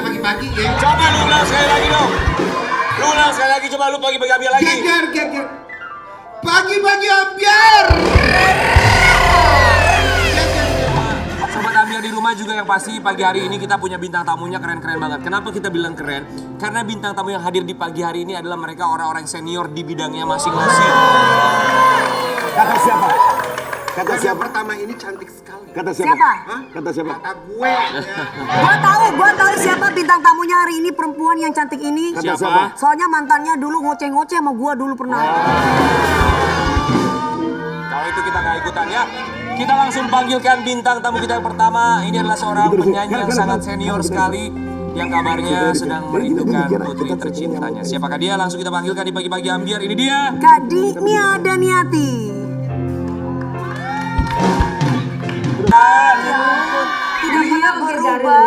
pagi-pagi ya. Coba lu ulang sekali lagi dong. Lu ulang sekali lagi, coba lu pagi-pagi ambiar lagi. Geger. Pagi-pagi ambiar. Sobat ambiar di rumah juga yang pasti pagi hari ini kita punya bintang tamunya keren-keren banget. Kenapa kita bilang keren? Karena bintang tamu yang hadir di pagi hari ini adalah mereka orang-orang senior di bidangnya masing-masing. Kata siapa? Kata Yang siapa? pertama ini cantik sekali. Kata siapa? Siapa? Hah? Kata siapa? Kata gue. Gua tahu siapa bintang tamunya hari ini, perempuan yang cantik ini. Kata Siapa? siapa? Soalnya mantannya dulu ngoceh-ngoceh sama gua dulu pernah. Kalau itu kita nggak ikutan ya. Kita langsung panggilkan bintang tamu kita yang pertama. Ini adalah seorang penyanyi yang sangat senior sekali. Yang kabarnya sedang merindukan putri tercintanya. Siapakah dia? Langsung kita panggilkan di pagi-pagi ambiar. Ini dia. Kak Nia Daniati. Tidak pernah berubah.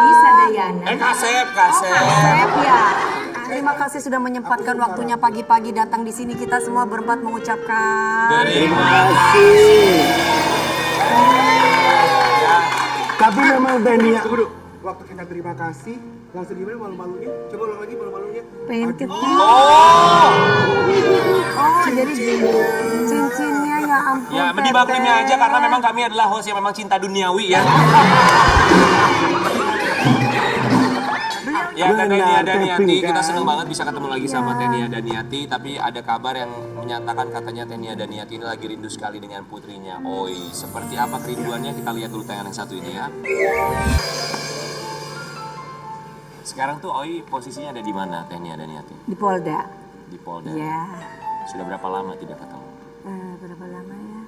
Kasep. Kasep ya. Terima kasih sudah menyempatkan waktunya pagi-pagi datang di sini. Kita semua berempat mengucapkan. Terima kasih. Tapi memang Tania. Tunggu dulu. Waktu kita terima kasih, langsung gimana malu-malunya? Coba ulang lagi malu-malunya. Pengen kita. Oh, Oh, jadi gini. Cincinnya ya ampun. ya dimaklumi aja karena memang kami adalah host yang memang cinta duniawi ya. Ya, Tania Daniati, kita senang banget bisa ketemu lagi sama Tania Daniati. Tapi ada kabar yang menyatakan katanya Tania Daniati ini lagi rindu sekali dengan putrinya Oi. Seperti apa kerinduannya? Kita lihat dulu tayangan yang satu ini ya. Sekarang tuh Oi posisinya ada di mana Tania Daniati? Di Polda. Di Polda. Ya. Sudah berapa lama tidak ketemu? Berapa lama ya?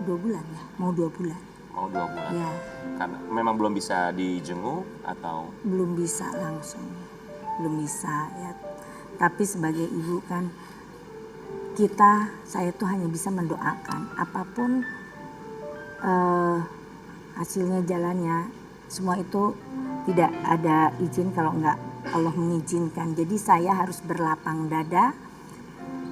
2 bulan ya? Mau 2 bulan. Mau 2 bulan. Ya. Karena memang belum bisa dijenguk atau? Belum bisa langsung. Belum bisa ya. Tapi sebagai ibu kan saya tuh hanya bisa mendoakan apapun hasilnya jalannya, semua itu tidak ada izin kalau enggak Allah mengizinkan. Jadi saya harus berlapang dada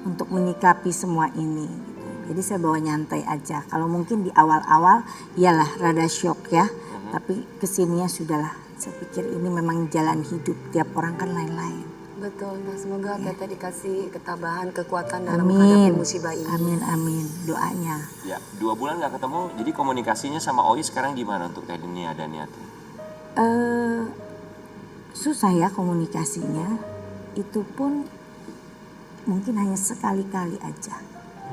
untuk menyikapi semua ini. Gitu. Jadi saya bawa nyantai aja. Kalau mungkin di awal-awal iyalah rada shock ya. Tapi kesininya sudahlah. Saya pikir ini memang jalan hidup. Tiap orang kan lain-lain. Betul, nah semoga Teteh dikasih ketabahan, kekuatan dalam menghadapi musibah ini. Amin. Doanya. Ya, 2 bulan nggak ketemu. Jadi komunikasinya sama Oi sekarang gimana untuk Tania Daniati? Susah ya komunikasinya. Itu pun mungkin hanya sekali-kali aja.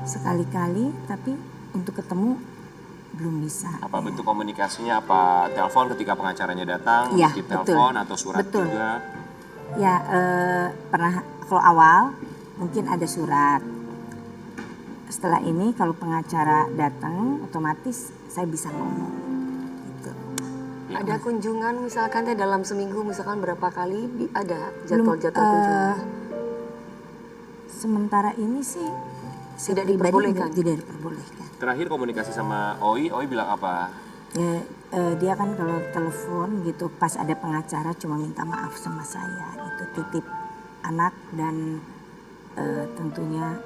Sekali-kali, tapi untuk ketemu belum bisa. Apa bentuk komunikasinya? Apa telepon ketika pengacaranya datang? Iya, Titip betul. telepon atau surat Betul. juga? Ya pernah kalau awal mungkin ada surat. Setelah ini kalau pengacara datang otomatis saya bisa ngomong. Gitu. Ada kunjungan misalkan Teh dalam seminggu misalkan berapa kali ada jadwal-jadwal kunjungan? Sementara ini sih Tidak pribadi diperbolehkan? Tidak diperbolehkan. Terakhir komunikasi sama Oi bilang apa? Ya, dia kan kalau telepon gitu pas ada pengacara cuma minta maaf sama saya itu titip anak dan tentunya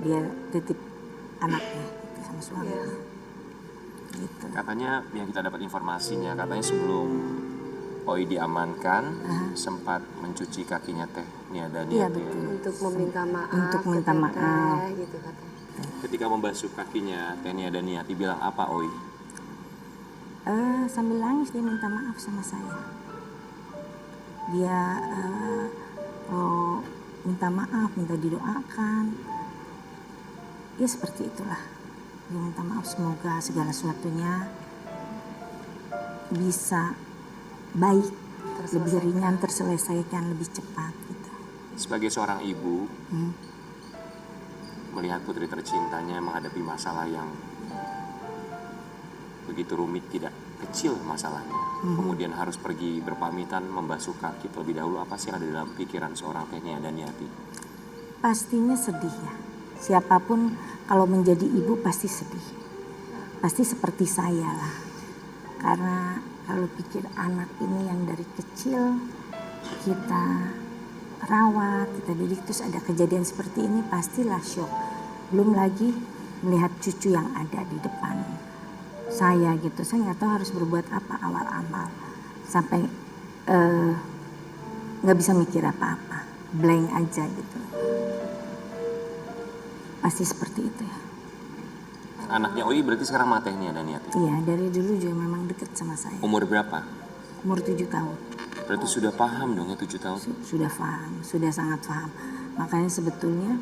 dia titip anaknya gitu, sama suaminya. Gitu. Katanya yang kita dapat informasinya, katanya sebelum Oi diamankan sempat mencuci kakinya Nia Daniati. Iya betul. Untuk meminta maaf. Untuk minta ke Teteh, maaf. gitu katanya. Ketika membasuh kakinya Nia Daniati bilang apa Oi? Sambil nangis dia minta maaf sama saya. Dia minta maaf, minta didoakan. Ya seperti itulah. Dia minta maaf semoga segala sesuatunya bisa baik, lebih ringan, terselesaikan lebih cepat gitu. Sebagai seorang ibu, melihat putri tercintanya menghadapi masalah yang begitu rumit, tidak kecil masalahnya. Kemudian harus pergi berpamitan, membasuh kaki terlebih dahulu. Apa sih yang ada dalam pikiran seorang Tania Daniati? Pastinya sedih ya. Siapapun kalau menjadi ibu pasti sedih. Pasti seperti saya lah. Karena kalau pikir anak ini yang dari kecil kita rawat, kita didik, terus ada kejadian seperti ini pastilah shock. Belum lagi melihat cucu yang ada di depan saya gitu. Saya nggak tahu harus berbuat apa awal-awal. Sampai nggak bisa mikir apa-apa, blank aja gitu. Pasti seperti itu ya. Anaknya Oi berarti sekarang sama Tehnia Daniati. Iya, dari dulu juga memang deket sama saya. Umur berapa? Umur 7 tahun. Berarti sudah paham dong ya 7 tahun? Sudah paham, sudah sangat paham. Makanya sebetulnya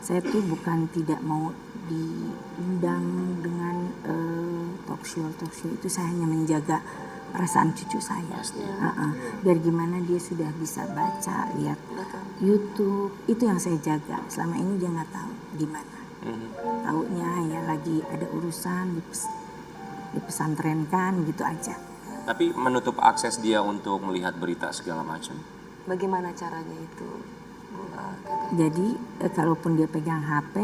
saya tuh bukan tidak mau diundang dengan talk show itu, saya hanya menjaga perasaan cucu saya. Biar gimana dia sudah bisa baca, lihat YouTube, itu yang saya jaga. Selama ini dia nggak tahu gimana. Taunya ya lagi ada urusan dipesantrenkan gitu aja. Tapi menutup akses dia untuk melihat berita segala macam. Bagaimana caranya itu, Bu Teteh? Jadi kalaupun dia pegang HP,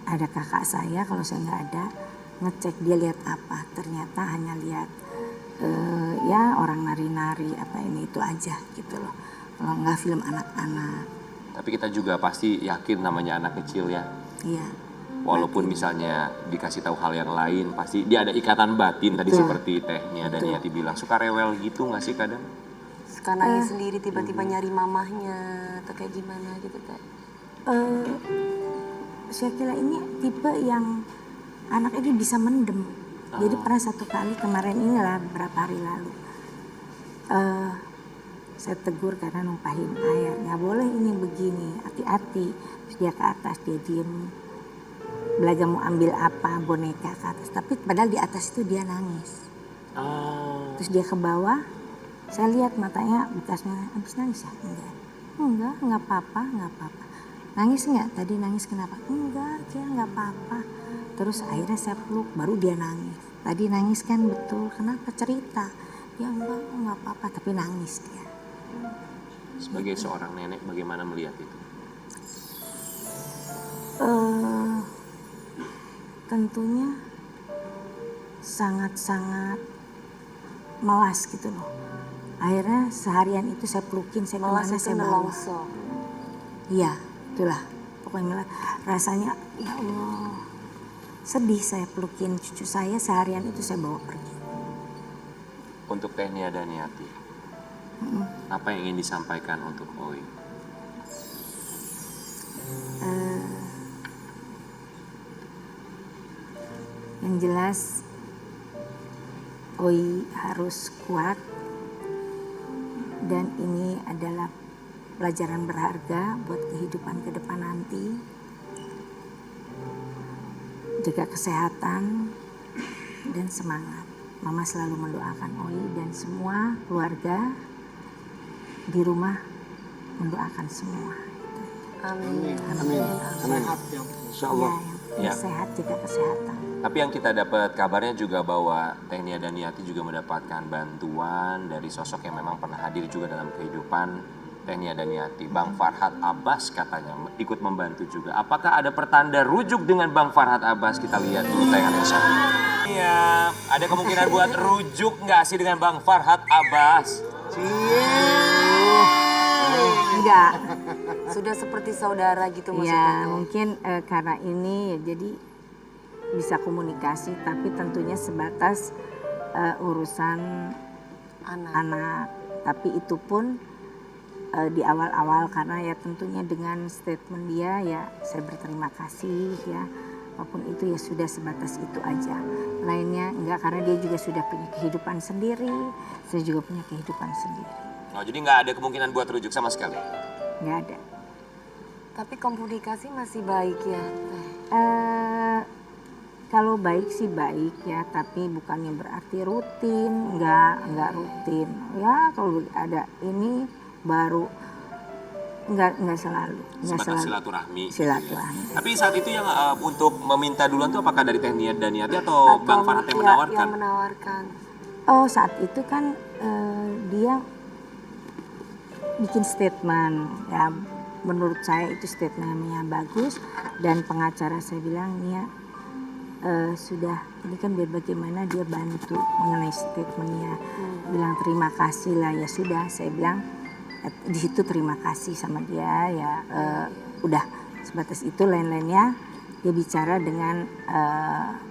ada kakak saya, kalau saya nggak ada, ngecek dia lihat apa. Ternyata hanya lihat ya orang nari-nari apa ini itu aja gitu loh. Kalau nggak film anak-anak. Tapi kita juga pasti yakin namanya anak kecil ya. Iya. Walaupun misalnya dikasih tahu hal yang lain, pasti dia ada ikatan batin tadi seperti Tehnia Daniati bilang. Suka rewel gitu nggak sih kadang? Suka nangis sendiri tiba-tiba nyari mamahnya atau kayak gimana gitu Teh? Saya kira ini tipe yang anak ini bisa mendem. Jadi pernah satu kali kemarin inilah beberapa hari lalu. Saya tegur karena numpahin air. Nggak boleh ini begini, hati-hati. Terus dia ke atas, dia diem. Belajar mau ambil apa, boneka ke atas. Tapi padahal di atas itu dia nangis. Terus dia ke bawah, saya lihat matanya bekasnya, habis nangis ya? Enggak apa-apa. Nangis enggak? Tadi nangis kenapa? Enggak, dia enggak apa-apa. Terus akhirnya saya peluk, baru dia nangis. Tadi nangis kan betul, kenapa cerita? Ya enggak apa-apa, tapi nangis dia. Sebagai seorang nenek bagaimana melihat itu? Tentunya sangat-sangat melas gitu loh. Akhirnya seharian itu saya pelukin, saya Malah kemana itu saya bawa. nelongso. Iya, itulah. Pokoknya melas. Rasanya ya Allah. Sedih saya pelukin cucu saya, seharian itu saya bawa pergi. Untuk Tehnia Daniati, apa yang ingin disampaikan untuk Oi? Yang jelas Oi harus kuat, dan ini adalah pelajaran berharga buat kehidupan ke depan nanti. Jaga kesehatan dan semangat. Mama selalu mendoakan Oi dan semua keluarga di rumah mendoakan semua. Amin. Sehat ya. Insya Allah. Ya, sehat, jaga kesehatan. Tapi yang kita dapat kabarnya juga bahwa Tehnia Daniati juga mendapatkan bantuan dari sosok yang memang pernah hadir juga dalam kehidupan Tehnia Daniati. Bang Farhad Abbas katanya ikut membantu juga. Apakah ada pertanda rujuk dengan Bang Farhad Abbas? Kita lihat dulu tayangan yang Iya, ada kemungkinan buat rujuk nggak sih dengan Bang Farhad Abbas? Enggak. Sudah seperti saudara gitu maksudnya. Ya, mungkin karena ini ya jadi bisa komunikasi, tapi tentunya sebatas urusan anak. Tapi itu pun di awal-awal, karena ya tentunya dengan statement dia ya saya berterima kasih ya. Apapun itu ya sudah sebatas itu aja. Lainnya enggak, karena dia juga sudah punya kehidupan sendiri. Saya juga punya kehidupan sendiri. Oh, jadi nggak ada kemungkinan buat rujuk sama sekali? Nggak ada. Tapi komunikasi masih baik ya Teh? Kalau baik sih baik ya, tapi bukannya berarti rutin, nggak rutin. Ya kalau ada ini baru nggak selalu. Sebatas silaturahmi. Silaturahmi. Tapi saat itu yang untuk meminta duluan itu apakah dari Tehnia Daniati atau Bang Farhad yang menawarkan? Yang menawarkan. Oh, saat itu kan dia bikin statement ya, menurut saya itu statementnya bagus, dan pengacara saya bilang ya sudah, ini kan biar bagaimana dia bantu mengenai statementnya, bilang terima kasih lah, ya sudah saya bilang di situ terima kasih sama dia ya, udah sebatas itu, lain-lainnya dia bicara dengan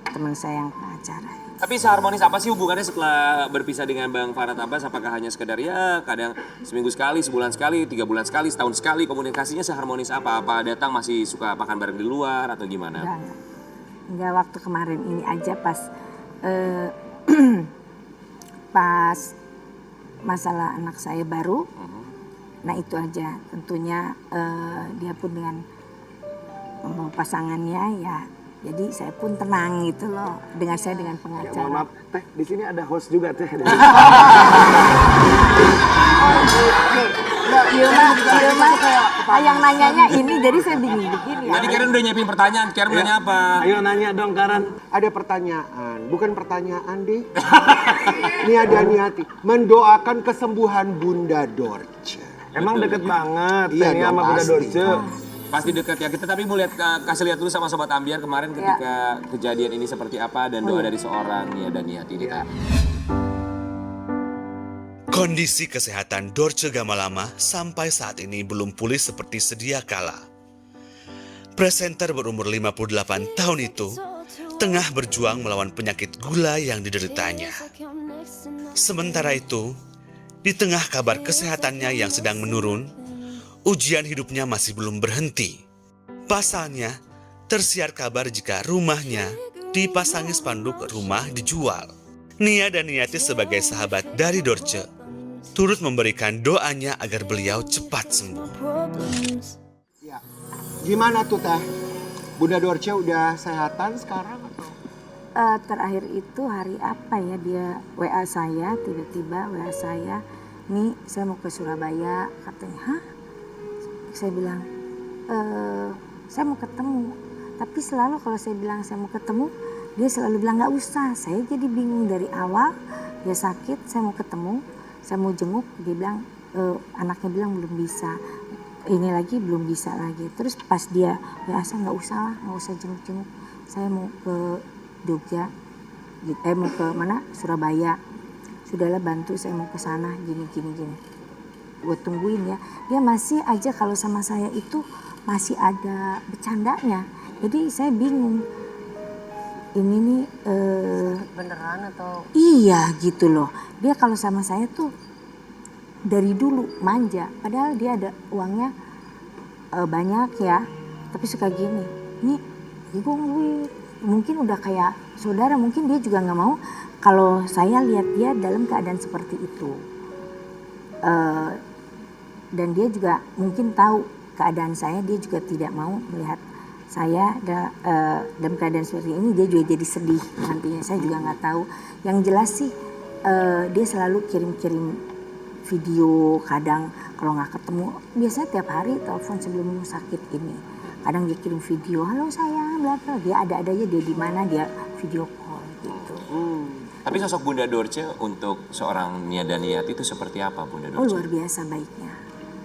teman saya yang pengacara. Tapi seharmonis apa sih hubungannya setelah berpisah dengan Bang Farhad Abbas? Apakah hanya sekedar ya kadang seminggu sekali, sebulan sekali, 3 bulan sekali, setahun sekali, komunikasinya seharmonis apa? Apa datang masih suka makan bareng di luar atau gimana? Enggak, waktu kemarin ini aja pas pas masalah anak saya baru. Nah itu aja tentunya dia pun dengan pasangannya ya. Jadi saya pun tenang gitu loh dengan saya dengan Ya, mohon pengacara. maaf, Teh, di sini ada host juga, Teh. Yang nanyanya ini jadi saya bingung begini ya. Tadi Karen udah nyiapin pertanyaan, Karen nanya apa? Ayo nanya dong, Karan. Ada pertanyaan, bukan pertanyaan deh. Nia Daniati mendoakan kesembuhan Bunda Dorce. Emang deket banget, Iya Teh, dong, sama Bunda pasti. Dorce. Pasti dekat ya. Kita tapi mau lihat kasih lihat dulu sama Sobat Ambiar kemarin ketika kejadian ini seperti apa dan doa dari seorang Nia Daniati ini. Kondisi kesehatan Dorce Gamalama sampai saat ini belum pulih seperti sedia kala. Presenter berumur 58 tahun itu tengah berjuang melawan penyakit gula yang dideritanya. Sementara itu, di tengah kabar kesehatannya yang sedang menurun, ujian hidupnya masih belum berhenti. Pasalnya, tersiar kabar jika rumahnya dipasangi spanduk rumah dijual. Nia Daniati sebagai sahabat dari Dorce turut memberikan doanya agar beliau cepat sembuh. Ya. Gimana tuh Teh? Bunda Dorce udah sehatan sekarang atau? Terakhir itu hari apa ya dia WA saya, tiba-tiba WA saya, nih saya mau ke Surabaya, katanya, hah? Saya bilang, saya mau ketemu. Tapi selalu kalau saya bilang saya mau ketemu, dia selalu bilang nggak usah. Saya jadi bingung dari awal, dia sakit, saya mau ketemu, saya mau jenguk, dia bilang, anaknya bilang belum bisa. Ini lagi belum bisa lagi. Terus pas dia WA saya nggak usah lah, nggak usah jenguk-jenguk. Saya mau ke Jogja, mau ke mana? Surabaya. Sudahlah bantu saya mau ke sana, gini. Gue tungguin ya. Dia masih aja kalau sama saya itu masih ada bercandanya. Jadi saya bingung. Ini nih Beneran atau? iya gitu loh. Dia kalau sama saya tuh dari dulu manja. Padahal dia ada uangnya banyak ya. Tapi suka gini. Nih gue mungkin udah kayak saudara. Mungkin dia juga gak mau kalau saya lihat dia dalam keadaan seperti itu. Dan dia juga mungkin tahu keadaan saya, dia juga tidak mau melihat saya dalam keadaan seperti ini. Dia juga jadi sedih nantinya, saya juga nggak tahu. Yang jelas sih dia selalu kirim-kirim video, kadang kalau nggak ketemu, biasanya tiap hari telepon sebelum sakit ini. Kadang dia kirim video, halo sayang, bla bla, dia ada aja dia di mana, dia video call gitu. Tapi sosok Bunda Dorce untuk seorang Nia Daniati itu seperti apa Bunda Oh Dorce? luar biasa baiknya.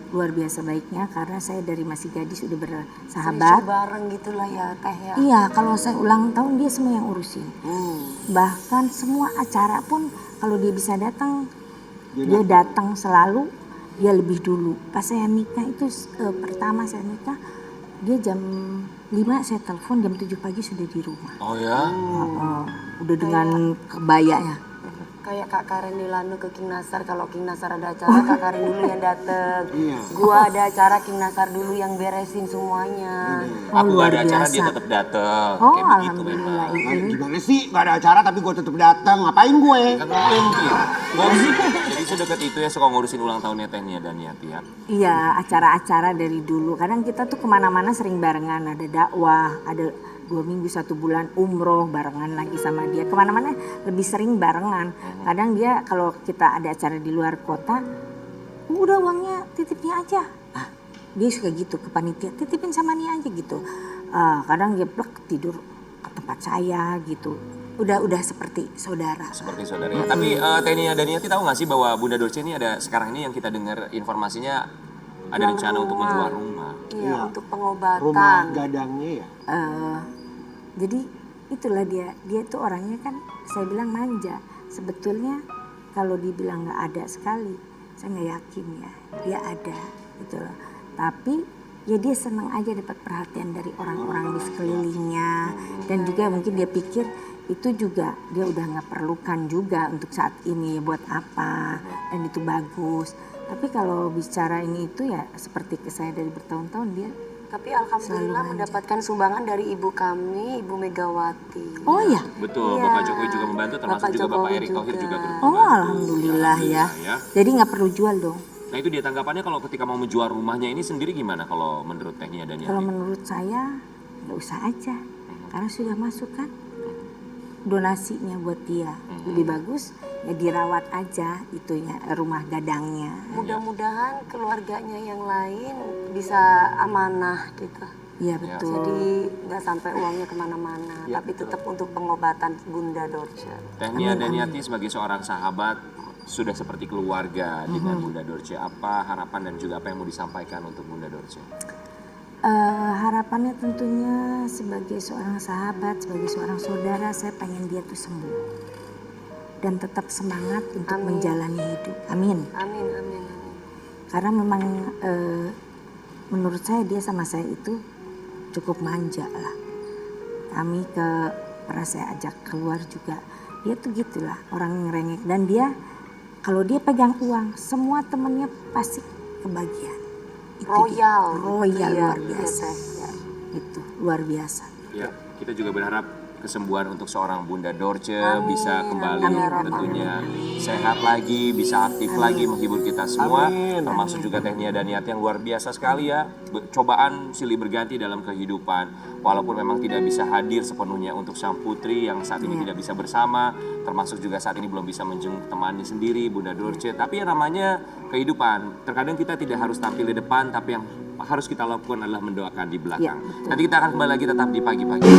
Luar biasa baiknya karena saya dari masih gadis sudah Sering bersahabat. bareng gitulah ya Teh ya. Iya, kalau saya ulang tahun dia semua yang urusin. Bahkan semua acara pun kalau dia bisa datang, dia datang selalu, dia lebih dulu. Pas saya nikah itu pertama saya nikah, dia jam 5 saya telepon, jam 7 pagi sudah di rumah. Oh ya? Udah dengan kebayanya. Kayak Kak Karen Nilano ke King Nasar, kalau King Nasar ada acara Kak Karen dulu yang dateng. Iya. Gua ada acara King Nasar dulu yang beresin semuanya. Aku luar gak ada acara biasa. dia tetap datang. Oh Kayak begitu alhamdulillah memang. ini. Gimana sih? Gak ada acara tapi gue tetap datang. Ngapain gue? Kan mungkin. Jadi sedekat itu ya suka ngurusin ulang tahunnya Teh Nia Daniati ya. Iya, acara-acara dari dulu. Kadang kita tuh kemana-mana sering barengan. Ada dakwah, ada 2 minggu 1 bulan umroh barengan lagi sama dia. Kemana-mana lebih sering barengan. Kadang dia kalau kita ada acara di luar kota, udah uangnya titipnya aja. Dia suka gitu ke panitia, titipin sama Nia aja gitu. Kadang dia plek tidur ke tempat saya gitu. Udah seperti saudara. Seperti saudara ya. Tapi Teh Nia Daniati tahu nggak sih bahwa Bunda Dorce ini ada sekarang ini yang kita dengar informasinya ada rencana untuk menjual rumah. Iya, untuk pengobatan. Rumah gadangnya ya? Jadi itulah dia tuh orangnya kan saya bilang manja. Sebetulnya kalau dibilang nggak ada sekali, saya nggak yakin ya dia ada gitu loh. Tapi ya dia senang aja dapat perhatian dari orang-orang di sekelilingnya. Dan juga mungkin dia pikir itu juga dia udah nggak perlukan juga untuk saat ini, buat apa, dan itu bagus. Tapi kalau bicara ini itu ya seperti ke saya dari bertahun-tahun dia. Tapi alhamdulillah mendapatkan sumbangan dari ibu kami, Ibu Megawati. Oh ya. Betul, Iya. Bapak Jokowi juga membantu, termasuk Bapak juga Bapak Jokowi Erick Thohir juga turut Oh membantu. alhamdulillah ya. Ya. Jadi nggak perlu jual dong. Nah itu dia tanggapannya kalau ketika mau menjual rumahnya ini sendiri gimana kalau menurut Teh Nia dan Kalau Yati? menurut saya nggak usah aja, karena sudah masuk kan donasinya buat dia. Lebih bagus ya dirawat aja itunya rumah gadangnya. Mudah-mudahan keluarganya yang lain bisa amanah gitu. Iya betul. Jadi nggak sampai uangnya kemana-mana, tapi tetap untuk pengobatan Bunda Dorce. Teh Nia dan Yati sebagai seorang sahabat sudah seperti keluarga dengan Bunda Dorce. Apa harapan dan juga apa yang mau disampaikan untuk Bunda Dorce? Harapannya tentunya sebagai seorang sahabat, sebagai seorang saudara, saya pengen dia tuh sembuh dan tetap semangat untuk menjalani hidup. Amin. Amin, amin, amin. Karena memang menurut saya dia sama saya itu cukup manja lah. Kami pernah saya ajak keluar juga, dia tuh gitulah orang yang rengek, dan dia kalau dia pegang uang semua temennya pasti kebagian. Itu Royal. dia. Royal Iya, luar iya, biasa. Teh, ya. Itu luar biasa. Ya, kita juga berharap kesembuhan untuk seorang Bunda Dorce Amin, bisa kembali amin, tentunya sehat lagi, bisa aktif lagi menghibur kita semua, termasuk juga Teh Nia dan Yati yang luar biasa sekali ya. Cobaan silih berganti dalam kehidupan, walaupun memang tidak bisa hadir sepenuhnya untuk sang putri yang saat ini tidak bisa bersama, termasuk juga saat ini belum bisa menjenguk temannya sendiri Bunda Dorce. Tapi yang namanya kehidupan, terkadang kita tidak harus tampil di depan, tapi yang harus kita lakukan adalah mendoakan di belakang. Nanti kita akan kembali lagi tetap di pagi-pagi.